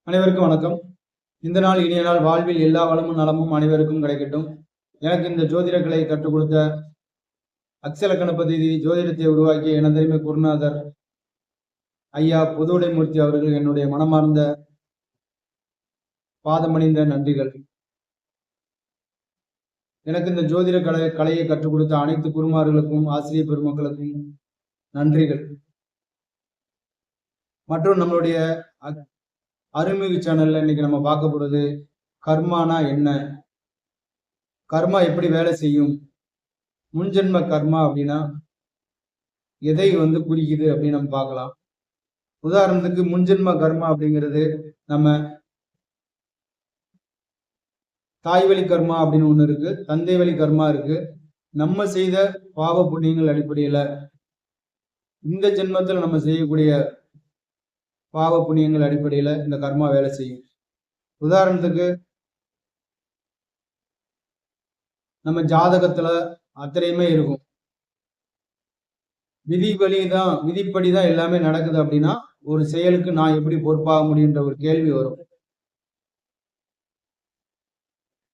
அனைவருக்கும் வணக்கம். இந்த நாள் இனிய நாள். வாழ்வில் எல்லா வளமும் நலமும் அனைவருக்கும் கிடைக்கட்டும். எனக்கு இந்த ஜோதிட கலையை கற்றுக் கொடுத்த அக்ஷர கணபதி ஜோதிடத்தை உருவாக்கிய எனதருமை குருநாதர் ஐயா புதுவுடைமூர்த்தி அவர்கள் என்னுடைய மனமார்ந்த பாதமணிந்த நன்றிகள். எனக்கு இந்த ஜோதிட கலையை கற்றுக் கொடுத்த அனைத்து குருமார்களுக்கும் ஆசிரியர் பெருமக்களுக்கும் நன்றிகள். மற்றும் நம்மளுடைய அருள்மிகு சேனல்ல இன்னைக்கு நம்ம பார்க்க போறது கர்மானா என்ன, கர்மா எப்படி வேலை செய்யும், முன்ஜென்ம கர்மா அப்படின்னா எதை குறிக்குது அப்படின்னு நம்ம பார்க்கலாம். உதாரணத்துக்கு முன்ஜென்ம கர்மா அப்படிங்கிறது நம்ம தாய் வழி கர்மா அப்படின்னு ஒண்ணு இருக்கு, தந்தை வழி கர்மா இருக்கு. நம்ம செய்த பாவ புண்ணியங்கள் அடிப்படையில இந்த ஜென்மத்தில் நம்ம செய்யக்கூடிய பாவ புண்ணியங்கள் அடிப்படையில இந்த கர்மா வேலை செய்யும். உதாரணத்துக்கு நம்ம ஜாதகத்துல அத்தனையுமே இருக்கும், விதிப்படிதான் எல்லாமே நடக்குது அப்படின்னா ஒரு செயலுக்கு நான் எப்படி பொறுப்பாக முடியுன்ற ஒரு கேள்வி வரும்.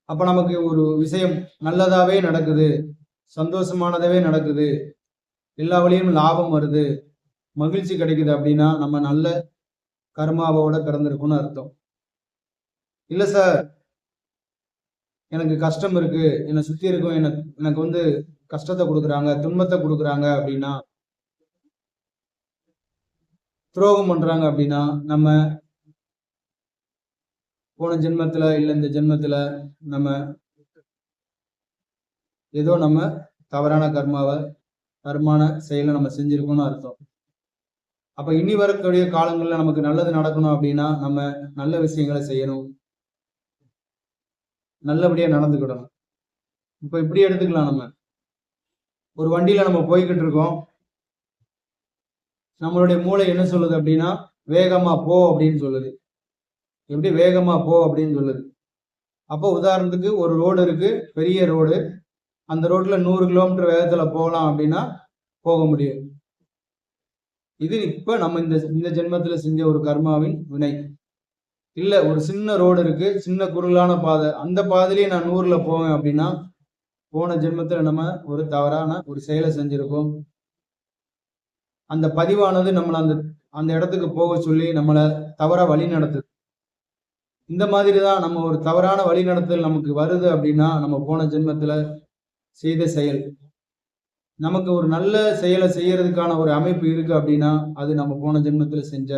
அப்ப நமக்கு ஒரு விஷயம் நல்லதாவே நடக்குது, சந்தோஷமானதாவே நடக்குது, எல்லா வழியும் லாபம் வருது, மகிழ்ச்சி கிடைக்குது அப்படின்னா நம்ம நல்ல கர்மாவோட பிறந்திருக்கும்னு அர்த்தம். இல்ல சார், எனக்கு கஷ்டம் இருக்கு, என்னை சுத்தி இருக்கும், எனக்கு கஷ்டத்தை கொடுக்குறாங்க, துன்பத்தை கொடுக்குறாங்க அப்படின்னா, துரோகம் பண்றாங்க அப்படின்னா நம்ம போன ஜென்மத்துல இல்ல இந்த ஜென்மத்துல நம்ம ஏதோ நம்ம தவறான கர்மான செயலை நம்ம செஞ்சிருக்கோம்னு அர்த்தம். அப்ப இனி வரக்கூடிய காலங்கள்ல நமக்கு நல்லது நடக்கணும் அப்படின்னா நம்ம நல்ல விஷயங்களை செய்யணும், நல்லபடியா நடந்துக்கிடணும். இப்ப இப்படி எடுத்துக்கலாம், நம்ம ஒரு வண்டியில நம்ம போய்கிட்டு இருக்கோம், நம்மளுடைய மூளை என்ன சொல்லுது அப்படின்னா வேகமா போ அப்படின்னு சொல்லுது. எப்படி வேகமா போ அப்படின்னு சொல்லுது. அப்போ உதாரணத்துக்கு ஒரு ரோடு இருக்கு, பெரிய ரோடு, அந்த ரோட்ல 100 கிலோமீட்டர் வேகத்துல போகலாம் அப்படின்னா போக முடியும். இது இப்ப நம்ம இந்த ஜென்மத்துல செஞ்ச ஒரு கர்மாவின் வினை. இல்ல ஒரு சின்ன ரோடு இருக்கு, சின்ன குறுகலான பாதை, அந்த பாதையிலேயே நான் 100ல போவேன் அப்படின்னா போன ஜென்மத்துல நம்ம ஒரு தவறான ஒரு செயலை செஞ்சிருக்கோம். அந்த பதிவானது நம்மளை அந்த இடத்துக்கு போக சொல்லி நம்மளை தவறா வழி நடத்துது. இந்த மாதிரிதான் நம்ம ஒரு தவறான வழி நடத்தல் நமக்கு வருது அப்படின்னா நம்ம போன ஜென்மத்துல செய்த செயல். நமக்கு ஒரு நல்ல செயலை செய்யறதுக்கான ஒரு அமைப்பு இருக்கு அப்படின்னா அது நம்ம போன ஜென்மத்துல செஞ்ச